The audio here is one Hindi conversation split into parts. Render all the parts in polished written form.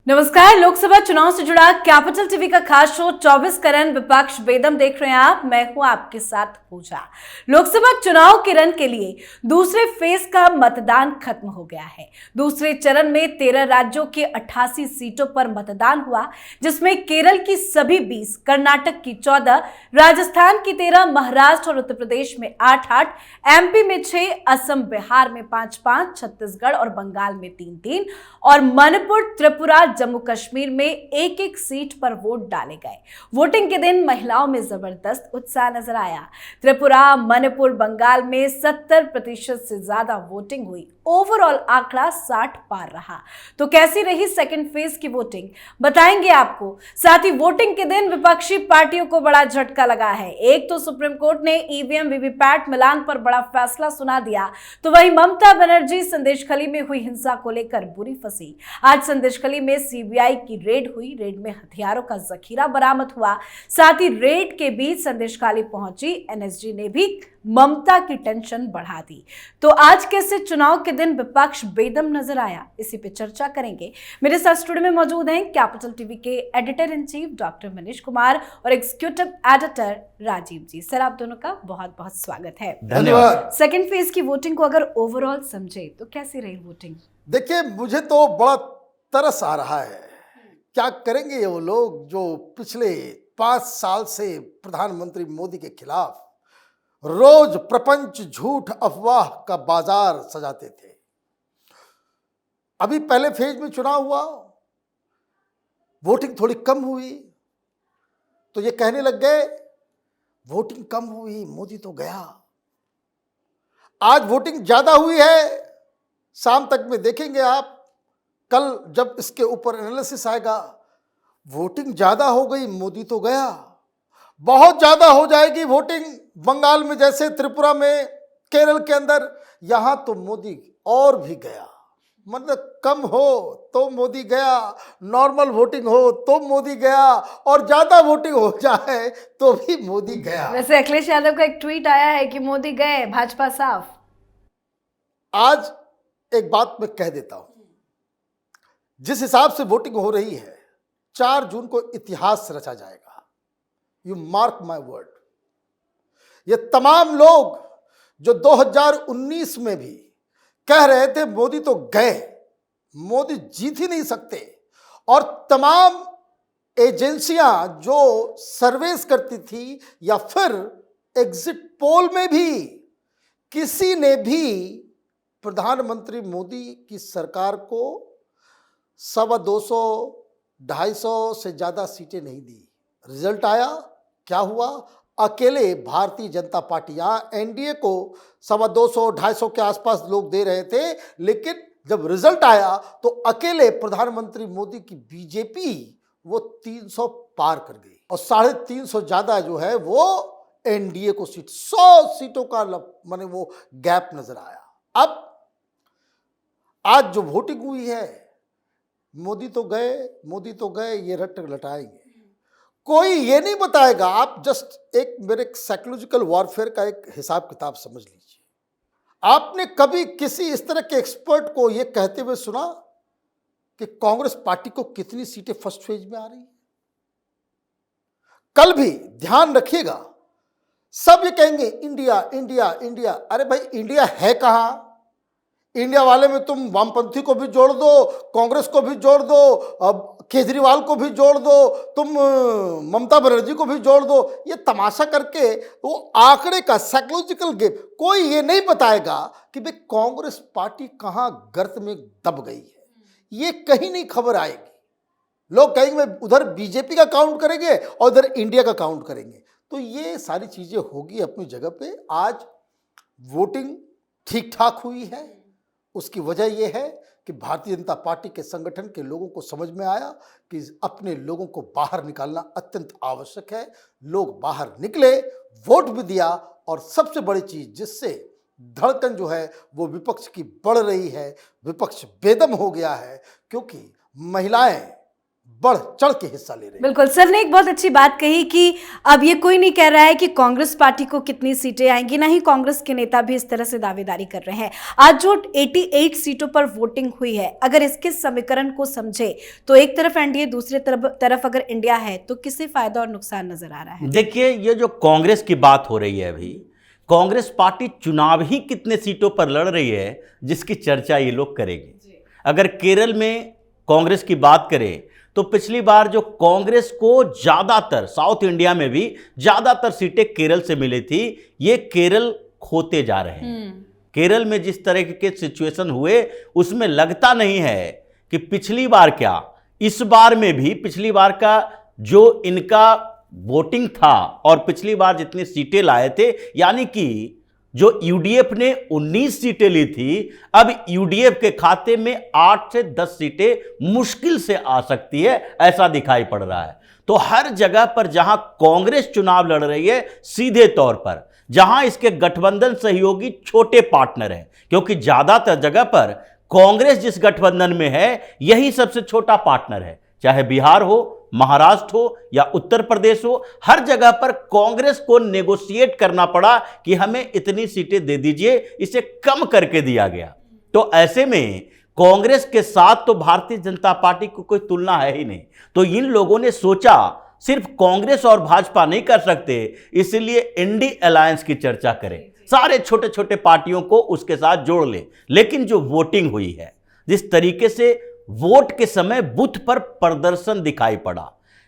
नमस्कार। लोकसभा चुनाव से जुड़ा कैपिटल टीवी का खास शो 24 करन विपक्ष बेदम देख रहे हैं आप। मैं हूं आपके साथ पूजा। लोकसभा चुनाव के रन के लिए दूसरे फेज का मतदान खत्म हो गया है। दूसरे चरण में 13 राज्यों के 88 सीटों पर मतदान हुआ, जिसमें केरल की सभी 20, कर्नाटक की 14, राजस्थान की 13, महाराष्ट्र और उत्तर प्रदेश में 8-8, एमपी में 6, असम बिहार में 5-5, छत्तीसगढ़ और बंगाल में 3-3 और मणिपुर, त्रिपुरा, जम्मू कश्मीर में एक एक सीट पर वोट डाले गए। वोटिंग के दिन महिलाओं में जबरदस्त उत्साह नजर आया। त्रिपुरा, मणिपुर, बंगाल में 70% से ज्यादा वोटिंग हुई। ओवरऑल आंकड़ा 60 पार रहा। तो कैसी रही सेकंड फेज की वोटिंग, बताएंगे आपको। साथ ही वोटिंग के दिन विपक्षी पार्टियों को बड़ा झटका लगा है। एक तो सुप्रीम कोर्ट ने ईवीएम वीवीपैट मिलान पर बड़ा फैसला सुना दिया, तो वहीं ममता बनर्जी संदेशखाली में हुई हिंसा को लेकर बुरी फंसी। आज संदेशखाली में सीबीआई की रेड हुई। रेड में हथियारों का जखीरा बरामद हुआ। साथ ही रेड के बीच संदेशखाली पहुंची एनएसजी ने भी ममता की टेंशन बढ़ा दी। तो आज कैसे चुनाव के दिन विपक्ष बेदम नजर आया, इसी पे चर्चा करेंगे। मेरे साथ स्टूडियो में मौजूद हैं कैपिटल टीवी के editor in chief doctor Manish Kumar और एग्जीक्यूटिव एडिटर राजीव जी। सर, आप दोनों का बहुत बहुत स्वागत है। धन्यवाद। सेकेंड फेज की वोटिंग को अगर ओवरऑल समझे तो कैसी रही वोटिंग? देखिए, मुझे तो बड़ा तरस आ रहा है। क्या करेंगे वो लोग जो पिछले 5 साल से प्रधानमंत्री मोदी के खिलाफ रोज प्रपंच, झूठ, अफवाह का बाजार सजाते थे। अभी पहले फेज में चुनाव हुआ, वोटिंग थोड़ी कम हुई, तो ये कहने लग गए वोटिंग कम हुई, मोदी तो गया। आज वोटिंग ज्यादा हुई है, शाम तक में देखेंगे आप। कल जब इसके ऊपर एनालिसिस आएगा, वोटिंग ज्यादा हो गई, मोदी तो गया। बहुत ज्यादा हो जाएगी वोटिंग बंगाल में, जैसे त्रिपुरा में, केरल के अंदर, यहां तो मोदी और भी गया। मतलब कम हो तो मोदी गया, नॉर्मल वोटिंग हो तो मोदी गया, और ज्यादा वोटिंग हो जाए तो भी मोदी गया। वैसे अखिलेश यादव का एक ट्वीट आया है कि मोदी गए, भाजपा साफ। आज एक बात मैं कह देता हूं, जिस हिसाब से वोटिंग हो रही है, 4 जून को इतिहास रचा जाएगा। You mark my word. ये तमाम लोग जो 2019 में भी कह रहे थे मोदी तो गए, मोदी जीत ही नहीं सकते, और तमाम एजेंसियां जो सर्वेस करती थी या फिर एग्जिट पोल में भी किसी ने भी प्रधानमंत्री मोदी की सरकार को 250, 250 से ज्यादा सीटें नहीं दी। रिजल्ट आया, क्या हुआ? अकेले भारतीय जनता पार्टी, यहां एनडीए को 250, 250 के आसपास लोग दे रहे थे, लेकिन जब रिजल्ट आया तो अकेले प्रधानमंत्री मोदी की बीजेपी वो 300 पार कर गई, और 350 ज्यादा जो है वो एनडीए को सीट, 100 सीटों का माने वो गैप नजर आया। अब आज जो वोटिंग हुई है, मोदी तो गए, मोदी तो गए, ये रट लटाएंगे। कोई ये नहीं बताएगा। आप जस्ट एक मेरे साइकोलॉजिकल वॉरफेयर का एक हिसाब किताब समझ लीजिए। आपने कभी किसी इस तरह के एक्सपर्ट को ये कहते हुए सुना कि कांग्रेस पार्टी को कितनी सीटें फर्स्ट फेज में आ रही है? कल भी ध्यान रखिएगा, सब ये कहेंगे इंडिया इंडिया इंडिया। अरे भाई, इंडिया है कहां? इंडिया वाले में तुम वामपंथी को भी जोड़ दो, कांग्रेस को भी जोड़ दो, अब केजरीवाल को भी जोड़ दो, तुम ममता बनर्जी को भी जोड़ दो। ये तमाशा करके वो आंकड़े का साइकोलॉजिकल गेम, कोई ये नहीं बताएगा कि भाई कांग्रेस पार्टी कहां गर्त में दब गई है। ये कहीं नहीं खबर आएगी। लोग कहेंगे उधर बीजेपी का काउंट करेंगे और उधर इंडिया का काउंट करेंगे। तो ये सारी चीजें होगी अपनी जगह पे। आज वोटिंग ठीक ठाक हुई है। उसकी वजह यह है कि भारतीय जनता पार्टी के संगठन के लोगों को समझ में आया कि अपने लोगों को बाहर निकालना अत्यंत आवश्यक है। लोग बाहर निकले, वोट भी दिया, और सबसे बड़ी चीज जिससे धड़कन जो है वो विपक्ष की बढ़ रही है, विपक्ष बेदम हो गया है, क्योंकि महिलाएं बढ़ चढ़ के हिस्सा ले रहे हैं। बिल्कुल, सर ने एक बहुत अच्छी बात कही कि अब ये कोई नहीं कह रहा है कि कांग्रेस पार्टी को कितनी सीटें आएंगी, ना ही कांग्रेस के नेता भी इस तरह से दावेदारी कर रहे हैं। आज जो 88 सीटों पर वोटिंग हुई है, अगर इसके समीकरण को समझे तो एक तरफ एनडीए, दूसरी तरफ अगर इंडिया है, तो किसे फायदा और नुकसान नजर आ रहा है? देखिए, ये जो कांग्रेस की बात हो रही है अभी, कांग्रेस पार्टी चुनाव ही कितने सीटों पर लड़ रही है जिसकी चर्चा ये लोग करेंगे। अगर केरल में कांग्रेस की बात करें तो पिछली बार जो कांग्रेस को ज्यादातर, साउथ इंडिया में भी ज्यादातर सीटें केरल से मिली थी, ये केरल खोते जा रहे हैं। केरल में जिस तरह के सिचुएशन हुए उसमें लगता नहीं है कि पिछली बार क्या, इस बार में भी पिछली बार का जो इनका वोटिंग था और पिछली बार जितनी सीटें लाए थे, यानी कि जो यूडीएफ ने 19 सीटें ली थी, अब यूडीएफ के खाते में 8 से 10 सीटें मुश्किल से आ सकती है, ऐसा दिखाई पड़ रहा है। तो हर जगह पर जहां कांग्रेस चुनाव लड़ रही है, सीधे तौर पर जहां इसके गठबंधन सहयोगी छोटे पार्टनर हैं, क्योंकि ज्यादातर जगह पर कांग्रेस जिस गठबंधन में है यही सबसे छोटा पार्टनर है, चाहे बिहार हो, महाराष्ट्र हो या उत्तर प्रदेश हो, हर जगह पर कांग्रेस को नेगोशिएट करना पड़ा कि हमें इतनी सीटें दे दीजिए, इसे कम करके दिया गया। तो ऐसे में कांग्रेस के साथ तो भारतीय जनता पार्टी को कोई तुलना है ही नहीं। तो इन लोगों ने सोचा सिर्फ कांग्रेस और भाजपा नहीं कर सकते, इसलिए इंडी अलायंस की चर्चा करें, सारे छोटे छोटे पार्टियों को उसके साथ जोड़ ले। लेकिन जो वोटिंग हुई है, जिस तरीके से वोट के समय बूथ पर प्रदर्शन दिखाई पड़ा,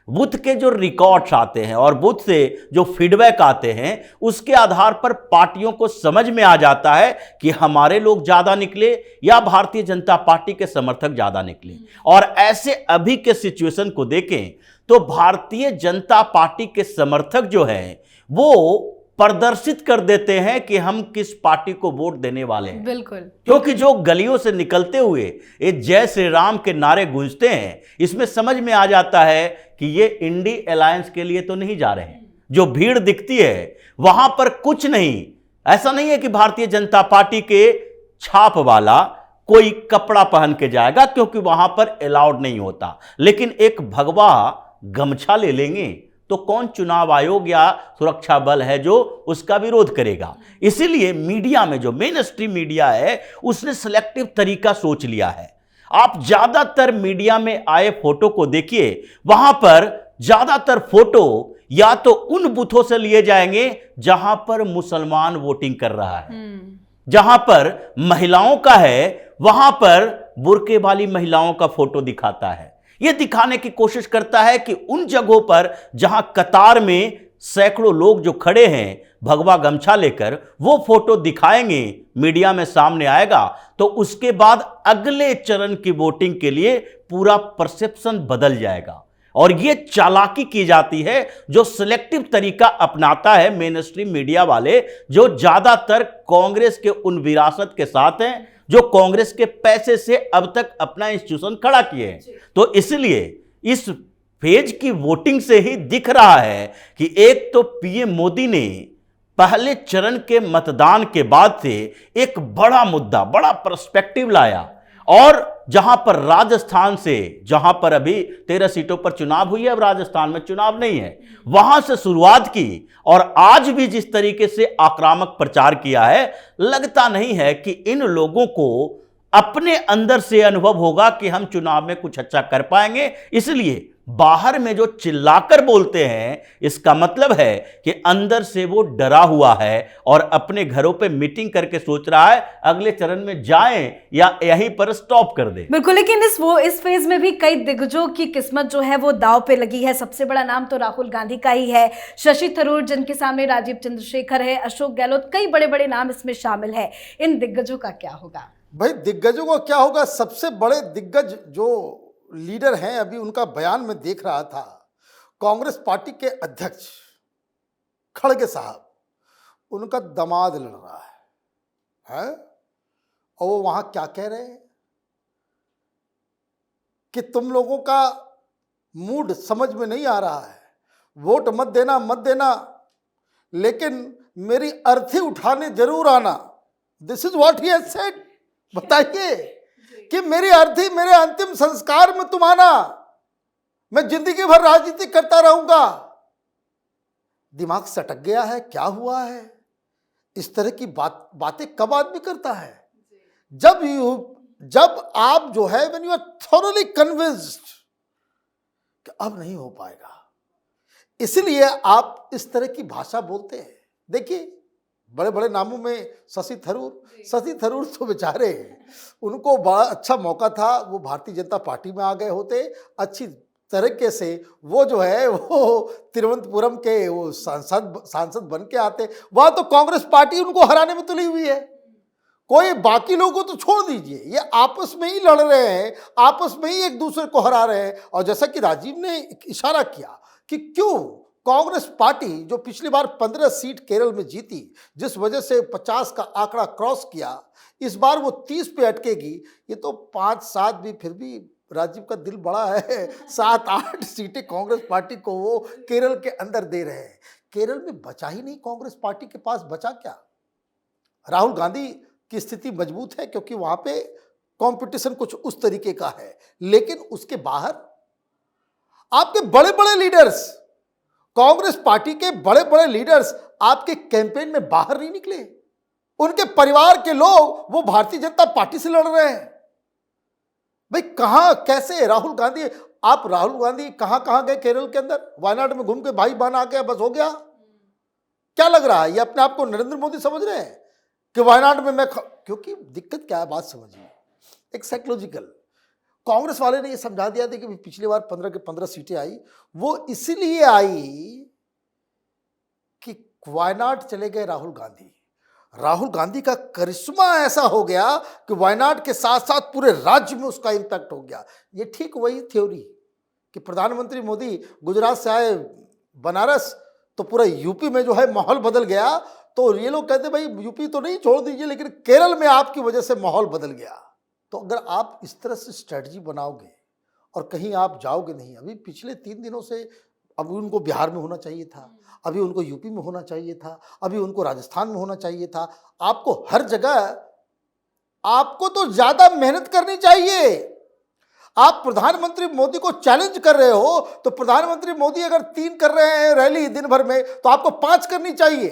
बूथ के जो रिकॉर्ड्स आते हैं और बूथ से जो फीडबैक आते हैं, उसके आधार पर पार्टियों को समझ में आ जाता है कि हमारे लोग ज्यादा निकले या भारतीय जनता पार्टी के समर्थक ज्यादा निकले। और ऐसे अभी के सिचुएशन को देखें तो भारतीय जनता पार्टी के समर्थक जो हैं वो प्रदर्शित कर देते हैं कि हम किस पार्टी को वोट देने वाले हैं। बिल्कुल, क्योंकि जो गलियों से निकलते हुए ये जय श्री राम के नारे गूंजते हैं, इसमें समझ में आ जाता है कि ये इंडी अलायंस के लिए तो नहीं जा रहे हैं। जो भीड़ दिखती है वहां पर कुछ नहीं, ऐसा नहीं है कि भारतीय जनता पार्टी के छाप वाला कोई कपड़ा पहन के जाएगा, क्योंकि वहां पर अलाउड नहीं होता। लेकिन एक भगवा गमछा ले लेंगे तो कौन चुनाव आयोग या सुरक्षा बल है जो उसका विरोध करेगा। इसीलिए मीडिया में जो मेन स्ट्रीम मीडिया है उसने सिलेक्टिव तरीका सोच लिया है। आप ज्यादातर मीडिया में आए फोटो को देखिए, वहां पर ज्यादातर फोटो या तो उन बूथों से लिए जाएंगे जहां पर मुसलमान वोटिंग कर रहा है, जहां पर महिलाओं का है वहां पर बुर्के वाली महिलाओं का फोटो दिखाता है। यह दिखाने की कोशिश करता है कि उन जगहों पर जहां कतार में सैकड़ों लोग जो खड़े हैं भगवा गमछा लेकर, वो फोटो दिखाएंगे, मीडिया में सामने आएगा, तो उसके बाद अगले चरण की वोटिंग के लिए पूरा परसेप्शन बदल जाएगा। और ये चालाकी की जाती है जो सिलेक्टिव तरीका अपनाता है मेन स्ट्रीम मीडिया वाले, जो ज्यादातर कांग्रेस के उन विरासत के साथ हैं जो कांग्रेस के पैसे से अब तक अपना इंस्टीट्यूशन खड़ा किए हैं। तो इसलिए इस फेज की वोटिंग से ही दिख रहा है कि एक तो पीएम मोदी ने पहले चरण के मतदान के बाद से एक बड़ा मुद्दा, बड़ा पर्सपेक्टिव लाया, और जहां पर राजस्थान से, जहां पर अभी 13 सीटों पर चुनाव हुई है, अब राजस्थान में चुनाव नहीं है, वहां से शुरुआत की। और आज भी जिस तरीके से आक्रामक प्रचार किया है, लगता नहीं है कि इन लोगों को अपने अंदर से अनुभव होगा कि हम चुनाव में कुछ अच्छा कर पाएंगे। इसलिए बाहर में जो चिल्लाकर बोलते हैं, इसका मतलब है कि अंदर से वो डरा हुआ है और अपने घरों पे मीटिंग करके सोच रहा है अगले चरण में जाएं या यहीं पर स्टॉप कर दे। बिल्कुल, लेकिन इस फेज में भी कई दिग्गजों की किस्मत जो है वो दांव पे लगी है। सबसे बड़ा नाम तो राहुल गांधी का ही है, शशि थरूर, जिनके सामने राजीव चंद्रशेखर है, अशोक गहलोत, कई बड़े बड़े नाम इसमें शामिल है। इन दिग्गजों का क्या होगा? भाई दिग्गजों का क्या होगा? सबसे बड़े दिग्गज जो लीडर हैं, अभी उनका बयान में देख रहा था, कांग्रेस पार्टी के अध्यक्ष खड़गे साहब, उनका दामाद लड़ रहा है? और वो वहां क्या कह रहे हैं कि तुम लोगों का मूड समझ में नहीं आ रहा है, वोट मत देना मत देना, लेकिन मेरी अर्थी उठाने जरूर आना। This is what he has said. बताइए कि मेरी अर्थी, मेरे अंतिम संस्कार में तुम आना। मैं जिंदगी भर राजनीति करता रहूंगा। दिमाग सटक गया है, क्या हुआ है? इस तरह की बातें कब आदमी करता है? जब आप जो है when you are thoroughly convinced कि अब नहीं हो पाएगा, इसलिए आप इस तरह की भाषा बोलते हैं। देखिए, बड़े बड़े नामों में शशि थरूर तो बेचारे हैं, उनको बड़ा अच्छा मौका था, वो भारतीय जनता पार्टी में आ गए होते, अच्छी तरीके से वो जो है वो तिरुवनंतपुरम के वो सांसद बन के आते। वहां तो कांग्रेस पार्टी उनको हराने में तुली हुई है। कोई बाकी लोगों को तो छोड़ दीजिए, ये आपस में ही लड़ रहे हैं, आपस में ही एक दूसरे को हरा रहे हैं। और जैसा कि राजीव ने इशारा किया कि क्यों कांग्रेस पार्टी जो पिछली बार 15 सीट केरल में जीती, जिस वजह से 50 का आंकड़ा क्रॉस किया, इस बार वो 30 पे अटकेगी। ये तो 5-7 भी, फिर भी राजीव का दिल बड़ा है, 7-8 सीटें कांग्रेस पार्टी को वो केरल के अंदर दे रहे हैं। केरल में बचा ही नहीं, कांग्रेस पार्टी के पास बचा क्या? राहुल गांधी की स्थिति मजबूत है क्योंकि वहां पे कंपटीशन कुछ उस तरीके का है, लेकिन उसके बाहर आपके बड़े बड़े लीडर्स, कांग्रेस पार्टी के बड़े बड़े लीडर्स आपके कैंपेन में बाहर नहीं निकले। उनके परिवार के लोग वो भारतीय जनता पार्टी से लड़ रहे हैं। भाई कहां, कैसे राहुल गांधी कहां गए केरल के अंदर? वायनाड में घूम के भाई बहन आ गया, बस हो गया? क्या लग रहा है, ये अपने आप को नरेंद्र मोदी समझ रहे हैं कि वायनाड में क्योंकि दिक्कत क्या है, बात समझिए, एक साइकोलॉजिकल। कांग्रेस वाले ने ये समझा दिया था कि पिछली बार 15 के 15 सीटें आई, वो इसलिए आई कि वायनाड चले गए राहुल गांधी का करिश्मा ऐसा हो गया कि वायनाड के साथ साथ पूरे राज्य में उसका इंपैक्ट हो गया। ये ठीक वही थ्योरी कि प्रधानमंत्री मोदी गुजरात से आए बनारस, तो पूरा यूपी में जो है माहौल बदल गया। तो ये लोग कहते भाई यूपी तो नहीं, छोड़ दीजिए, लेकिन केरल में आपकी वजह से माहौल बदल गया। तो अगर आप इस तरह से स्ट्रेटजी बनाओगे और कहीं आप जाओगे नहीं, अभी पिछले 3 दिनों से, अभी उनको बिहार में होना चाहिए था, अभी उनको यूपी में होना चाहिए था, अभी उनको राजस्थान में होना चाहिए था, आपको हर जगह, आपको तो ज्यादा मेहनत करनी चाहिए। आप प्रधानमंत्री मोदी को चैलेंज कर रहे हो, तो प्रधानमंत्री मोदी अगर 3 कर रहे हैं रैली दिन भर में, तो आपको 5 करनी चाहिए,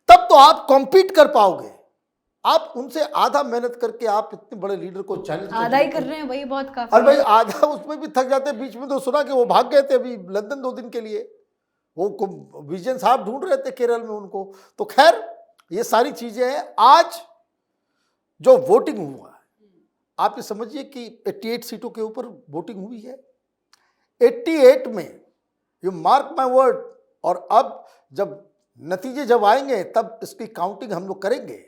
तब तो आप कॉम्पीट कर पाओगे। आप उनसे आधा मेहनत करके आप इतने बड़े लीडर को चैलेंज आधा ही कर रहे हैं, वही बहुत काफी। और भाई आधा उसमें भी थक जाते हैं। बीच में तो सुना कि वो भाग गए थे अभी लंदन 2 दिन के लिए, वो विजयन साहब ढूंढ रहे थे केरल में उनको। तो खैर ये सारी चीजें हैं। आज जो वोटिंग हुआ है, आप ये समझिए कि 88 सीटों के ऊपर वोटिंग हुई है। 88 में, यू मार्क माय वर्ड, और अब जब नतीजे जब आएंगे तब इसकी काउंटिंग हम लोग करेंगे।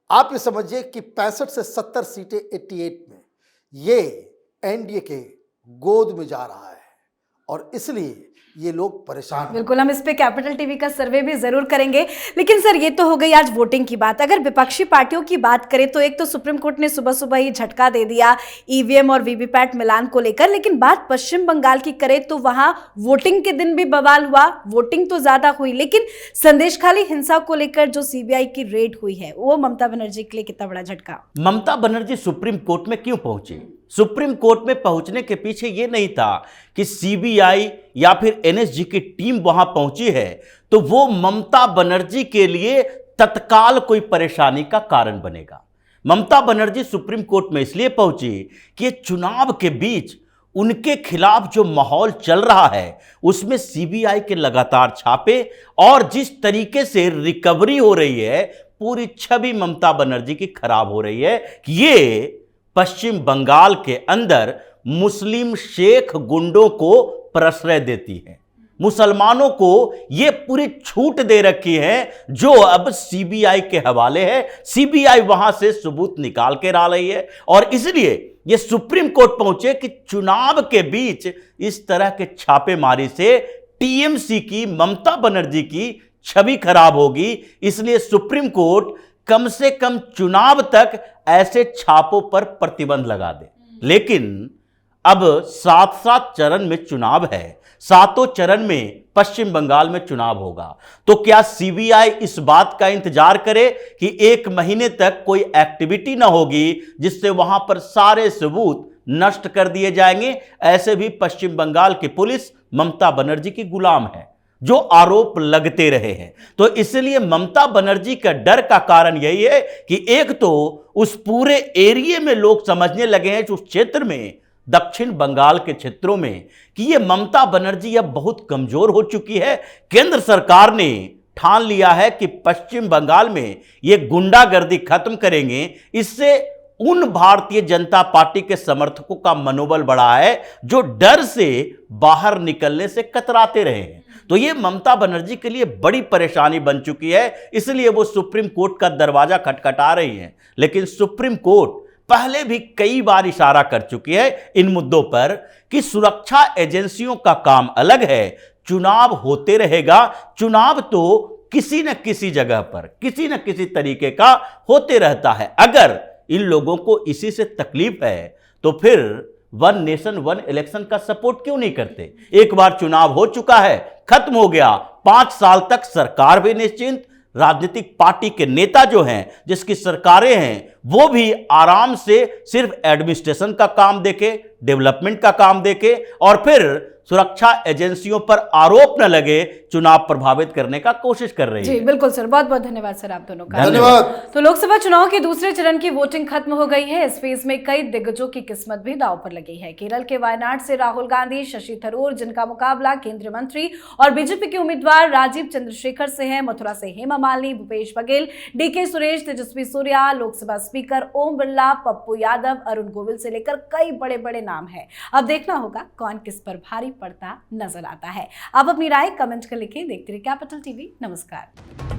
आप ये समझिए कि 65 से 70 सीटें 88 में ये एनडीए के गोद में जा रहा है, और इसलिए ये लोग परेशान हैं। बिल्कुल, हम इस पे कैपिटल टीवी का सर्वे भी जरूर करेंगे। लेकिन सर, ये तो हो गई आज वोटिंग की बात। अगर विपक्षी पार्टियों की बात करें तो एक तो सुप्रीम कोर्ट ने सुबह सुबह ही झटका दे दिया ईवीएम और वीवीपैट मिलान को लेकर, लेकिन बात पश्चिम बंगाल की करें तो वहां वोटिंग के दिन भी बवाल हुआ। वोटिंग तो ज्यादा हुई, लेकिन संदेशखाली हिंसा को लेकर जो सीबीआई की रेड हुई है, वो ममता बनर्जी के लिए कितना बड़ा झटका? ममता बनर्जी सुप्रीम कोर्ट में क्यों पहुंची? सुप्रीम कोर्ट में पहुंचने के पीछे यह नहीं था कि सीबीआई या फिर एनएसजी की टीम वहां पहुंची है तो वो ममता बनर्जी के लिए तत्काल कोई परेशानी का कारण बनेगा। ममता बनर्जी सुप्रीम कोर्ट में इसलिए पहुंची कि चुनाव के बीच उनके खिलाफ जो माहौल चल रहा है उसमें सीबीआई के लगातार छापे और जिस तरीके से रिकवरी हो रही है, पूरी छवि ममता बनर्जी की खराब हो रही है कि ये पश्चिम बंगाल के अंदर मुस्लिम शेख गुंडों को प्रश्रय देती है, मुसलमानों को ये पूरी छूट दे रखी है जो अब सीबीआई के हवाले है। सीबीआई वहां से सबूत निकाल के ला रही है और इसलिए ये सुप्रीम कोर्ट पहुंचे कि चुनाव के बीच इस तरह के छापेमारी से टीएमसी की, ममता बनर्जी की छवि खराब होगी। इसलिए सुप्रीम कोर्ट कम से कम चुनाव तक ऐसे छापों पर प्रतिबंध लगा दे। लेकिन अब 7 चरण में चुनाव है, 7 चरण में पश्चिम बंगाल में चुनाव होगा, तो क्या सीबीआई इस बात का इंतजार करे कि 1 महीने तक कोई एक्टिविटी ना होगी जिससे वहां पर सारे सबूत नष्ट कर दिए जाएंगे। ऐसे भी पश्चिम बंगाल की पुलिस ममता बनर्जी की गुलाम है, जो आरोप लगते रहे हैं। तो इसलिए ममता बनर्जी का डर का कारण यही है कि एक तो उस पूरे एरिया में लोग समझने लगे हैं, उस क्षेत्र में, दक्षिण बंगाल के क्षेत्रों में, कि ये ममता बनर्जी अब बहुत कमजोर हो चुकी है। केंद्र सरकार ने ठान लिया है कि पश्चिम बंगाल में ये गुंडागर्दी खत्म करेंगे। इससे उन भारतीय जनता पार्टी के समर्थकों का मनोबल बढ़ा है जो डर से बाहर निकलने से कतराते रहे हैं। तो ये ममता बनर्जी के लिए बड़ी परेशानी बन चुकी है, इसलिए वो सुप्रीम कोर्ट का दरवाजा खटखटा रही हैं। लेकिन सुप्रीम कोर्ट पहले भी कई बार इशारा कर चुकी है इन मुद्दों पर कि सुरक्षा एजेंसियों का काम अलग है, चुनाव होते रहेगा। चुनाव तो किसी न किसी जगह पर किसी न किसी तरीके का होते रहता है। अगर इन लोगों को इसी से तकलीफ है तो फिर वन नेशन वन इलेक्शन का सपोर्ट क्यों नहीं करते? एक बार चुनाव हो चुका है, खत्म हो गया, 5 साल तक सरकार भी निश्चिंत, राजनीतिक पार्टी के नेता जो हैं, जिसकी सरकारें हैं, वो भी आराम से सिर्फ एडमिनिस्ट्रेशन का काम देखे, डेवलपमेंट का काम देखे, और फिर सुरक्षा एजेंसियों पर आरोप न लगे, चुनाव प्रभावित करने का कोशिश कर रही है। जी बिल्कुल सर, बहुत बहुत धन्यवाद सर आप दोनों का। धन्यवाद। तो लोकसभा चुनाव के दूसरे चरण की वोटिंग खत्म हो गई है। इस फेज में कई दिग्गजों की किस्मत भी दांव पर लगी है। केरल के वायनाड से राहुल गांधी, शशि थरूर, जिनका मुकाबला केंद्रीय मंत्री और बीजेपी के उम्मीदवार राजीव चंद्रशेखर से है। मथुरा से हेमा मालिनी, भूपेश बघेल, डीके सुरेश, तेजस्वी सूर्या, लोकसभा स्पीकर ओम बिरला, पप्पू यादव, अरुण गोविल से लेकर कई बड़े बड़े नाम हैं। अब देखना होगा कौन किस पर भारी पड़ता नजर आता है। आप अपनी राय कमेंट कर लिखें। देखते रहिए कैपिटल टीवी। नमस्कार।